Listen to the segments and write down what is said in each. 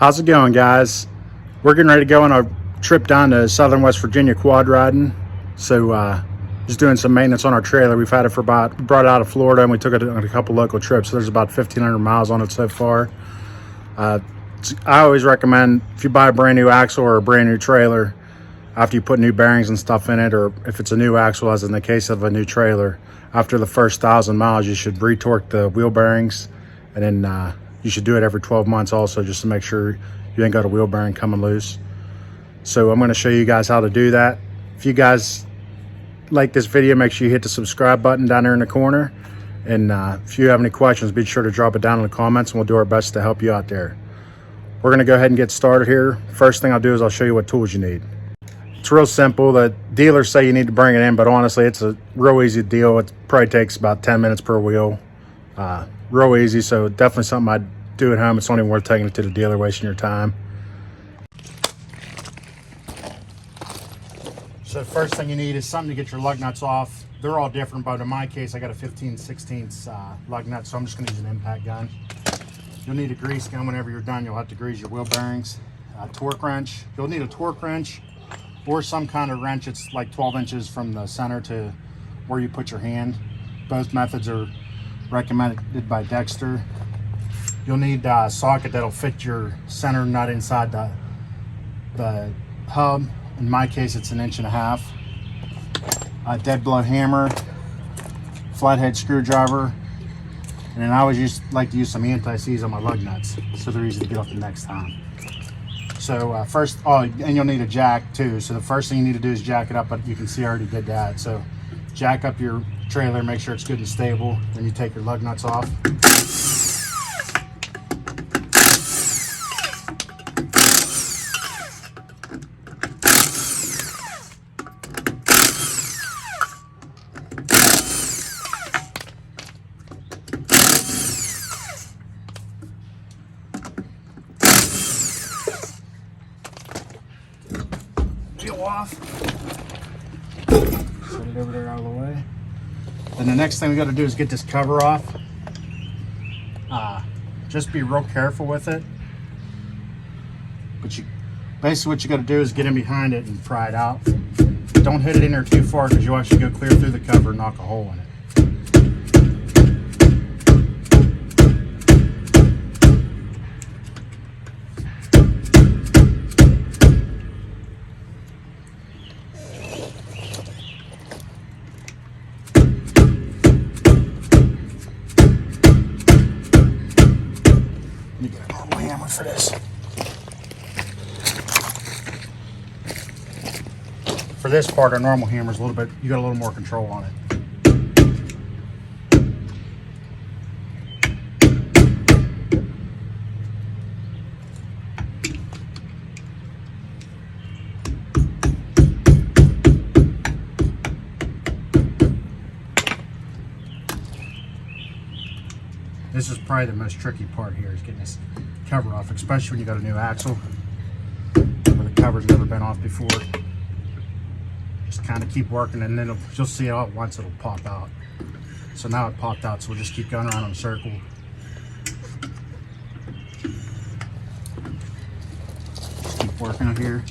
How's it going, guys? We're getting ready to go on a trip down to southern West Virginia quad riding. So just doing some maintenance on our trailer. We've had it for about, we brought it out of Florida and we took it on a couple local trips. So there's about 1,500 miles on it so far. I always recommend, if you buy a brand new axle or a brand new trailer, after you put new bearings and stuff in it, or if it's a new axle, as in the case of a new trailer, after the first 1,000 miles, you should re-torque the wheel bearings, and then you should do it every 12 months also, just to make sure you ain't got a wheel bearing coming loose. So I'm going to show you guys how to do that. If you guys like this video, make sure you hit the subscribe button down there in the corner, and if you have any questions, be sure to drop it down in the comments and we'll do our best to help you out there. We're going to go ahead and get started here. First thing I'll do is I'll show you what tools you need. It's real simple. The dealers say you need to bring it in, but honestly it's a real easy deal. It probably takes about 10 minutes per wheel. Real easy, so definitely something I'd do at home. It's only worth taking it to the dealer, wasting your time. So the first thing you need is something to get your lug nuts off. They're all different, but in my case I got a 15/16 lug nut, so I'm just going to use an impact gun. You'll need a grease gun. Whenever you're done, you'll have to grease your wheel bearings. Torque wrench. You'll need a torque wrench or some kind of wrench. It's like 12 inches from the center to where you put your hand. Both methods are recommended by Dexter. You'll need a socket that'll fit your center nut inside the hub. In my case, it's 1.5 inches. A dead blow hammer, flathead screwdriver, and then I always like to use some anti-seize on my lug nuts so they're easy to get off the next time. So first, and you'll need a jack too. So the first thing you need to do is jack it up, but you can see I already did that. So jack up your trailer, make sure it's good and stable. Then you take your lug nuts off. Off. Set it over there out of the way. Then the next thing we got to do is get this cover off. Just be real careful with it. But basically what you got to do is get in behind it and pry it out. Don't hit it in there too far because you'll actually go clear through the cover and knock a hole in it. Let me get a normal hammer for this. For this part, our normal hammer is a little bit, you got a little more control on it. This is probably the most tricky part here, is getting this cover off, especially when you got a new axle where the cover's never been off before. Just kind of keep working, and then you'll see it all at once, it'll pop out. So now it popped out, so we'll just keep going around in a circle. Just keep working on here.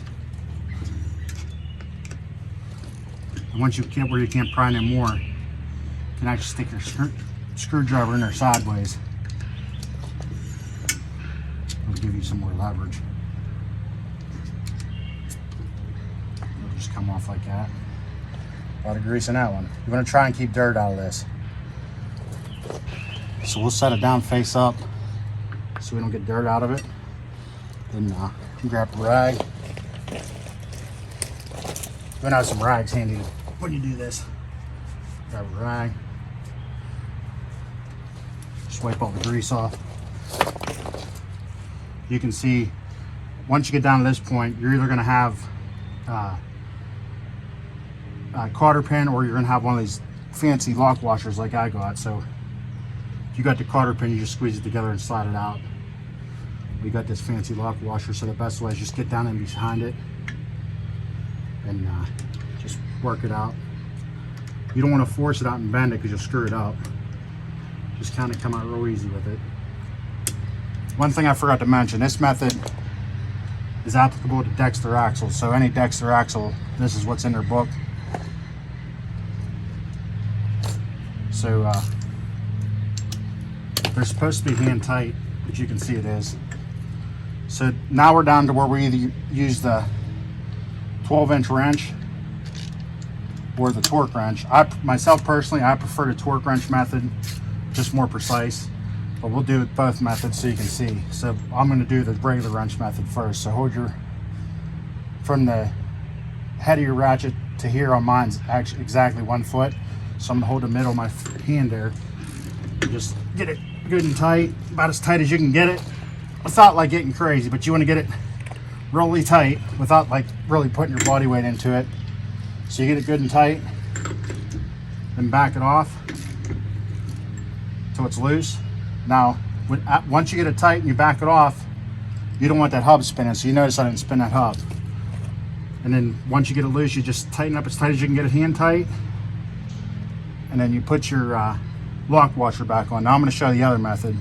And once you get where you can't pry anymore, you can actually stick your screwdriver in there sideways. It'll give you some more leverage. It'll just come off like that. A lot of grease in that one. You're going to try and keep dirt out of this. So we'll set it down face up so we don't get dirt out of it. Then grab a rag. You're going to have some rags handy when you do this. Grab a rag. Just wipe all the grease off. You can see once you get down to this point, you're either going to have a cotter pin, or you're going to have one of these fancy lock washers like I got. So if you got the cotter pin, you just squeeze it together and slide it out. We got this fancy lock washer, so the best way is just get down in behind it and just work it out. You don't want to force it out and bend it because you'll screw it up. Just kind of come out real easy with it. One thing I forgot to mention, this method is applicable to Dexter axles. So any Dexter axle, this is what's in their book. So they're supposed to be hand tight, but you can see it is. So now we're down to where we either use the 12-inch wrench or the torque wrench. Myself personally, I prefer the torque wrench method, just more precise, but we'll do both methods so you can see. So I'm going to do the regular wrench method first. So hold your, from the head of your ratchet to here on mine's actually exactly 1 foot. So I'm going to hold the middle of my hand there and just get it good and tight, about as tight as you can get it without like getting crazy, but you want to get it really tight without like really putting your body weight into it. So you get it good and tight, then back it off till it's loose. Now, once you get it tight and you back it off, you don't want that hub spinning. So you notice I didn't spin that hub. And then once you get it loose, you just tighten up as tight as you can get it hand tight. And then you put your lock washer back on. Now I'm going to show you the other method.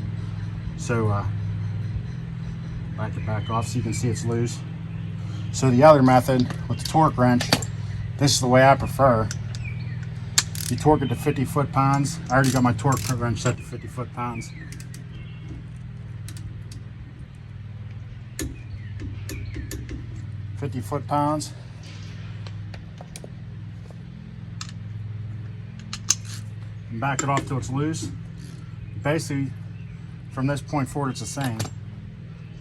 So back it back off so you can see it's loose. So the other method with the torque wrench, this is the way I prefer. You torque it to 50 foot-pounds. I already got my torque wrench set to 50 foot-pounds. And back it off till it's loose. Basically, from this point forward, it's the same.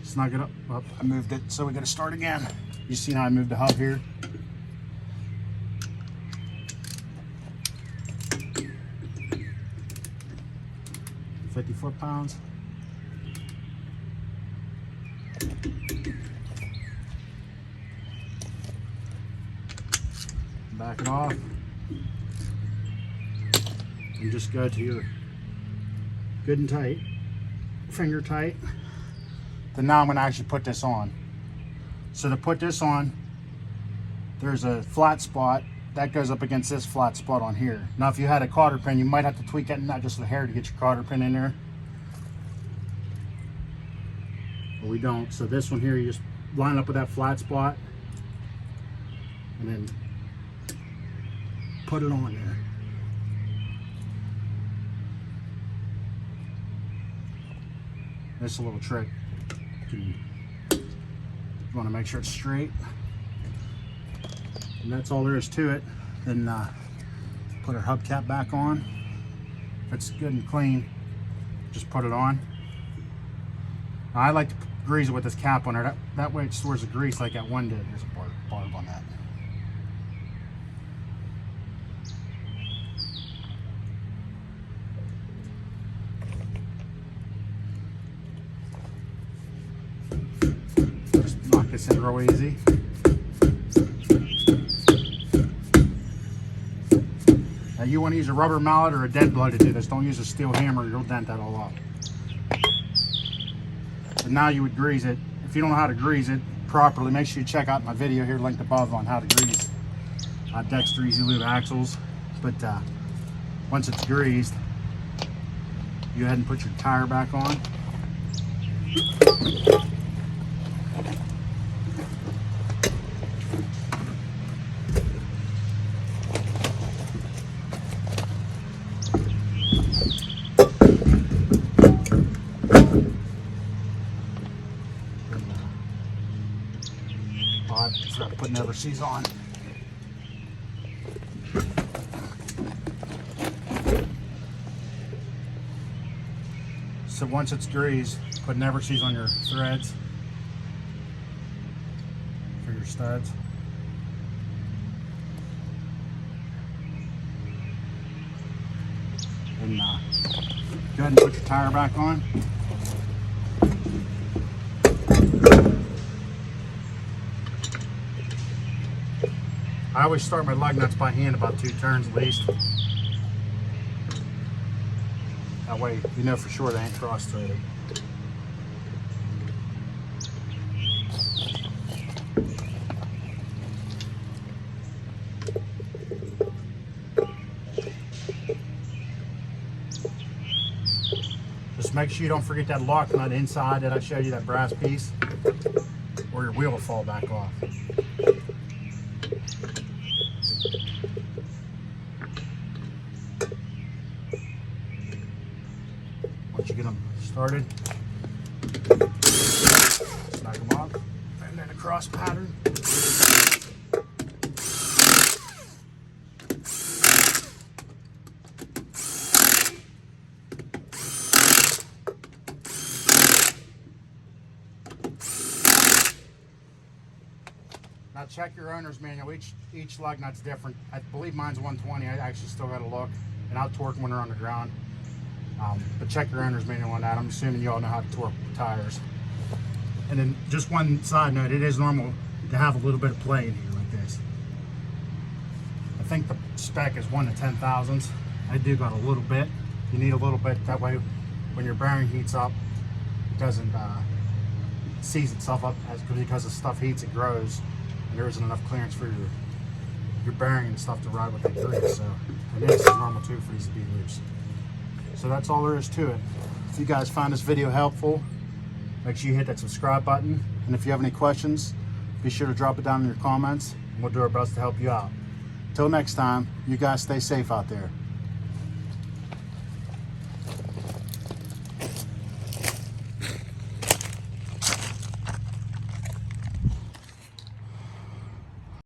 Snug it up. Oh, I moved it, so we got to start again. You see how I moved the hub here? $50 foot-pounds. Back it off. And just go to your good and tight, finger tight. Then now I'm going to actually put this on. So to put this on, there's a flat spot that goes up against this flat spot on here. Now if you had a cotter pin, you might have to tweak it, not just the hair, to get your cotter pin in there. But we don't. So this one here, you just line up with that flat spot and then put it on there. This is a little trick. You want to make sure it's straight. And that's all there is to it. Then put our hubcap back on. If it's good and clean, just put it on. Now, I like to grease it with this cap on there. That way it stores the grease like that one did. There's a barb on that. Just knock this in real easy. Now you want to use a rubber mallet or a dead blow to do this. Don't use a steel hammer, you'll dent that all up. And now you would grease it. If you don't know how to grease it properly, make sure you check out my video here linked above on how to grease Dexter Easy Lube axles. But once it's greased, you go ahead and put your tire back on. I forgot to put never sees on. So once it's greased, put never sees on your threads for your studs. And go ahead and put your tire back on. I always start my lug nuts by hand, about 2 turns at least. That way you know for sure they ain't cross-threaded. Just make sure you don't forget that lock nut inside that I showed you, that brass piece. or your wheel will fall back off. Once you get them started, snag them up, and then a cross pattern. Now check your owner's manual. Each lug nut's different. I believe mine's 120. I actually still got to look, and I'll torque when they're on the ground. But check your owner's manual on that. I'm assuming you all know how to torque tires. And then just one side note, it is normal to have a little bit of play in here like this. I think the spec is 1 to 10 thousandths. I do got a little bit. You need a little bit, that way when your bearing heats up, it doesn't seize itself up because the stuff heats, it grows. And there isn't enough clearance for your bearing and stuff to ride with the grease. So, and this is normal too for these to be loose. So that's all there is to it. If you guys found this video helpful, make sure you hit that subscribe button. And if you have any questions, be sure to drop it down in your comments, and we'll do our best to help you out. Till next time, you guys stay safe out there.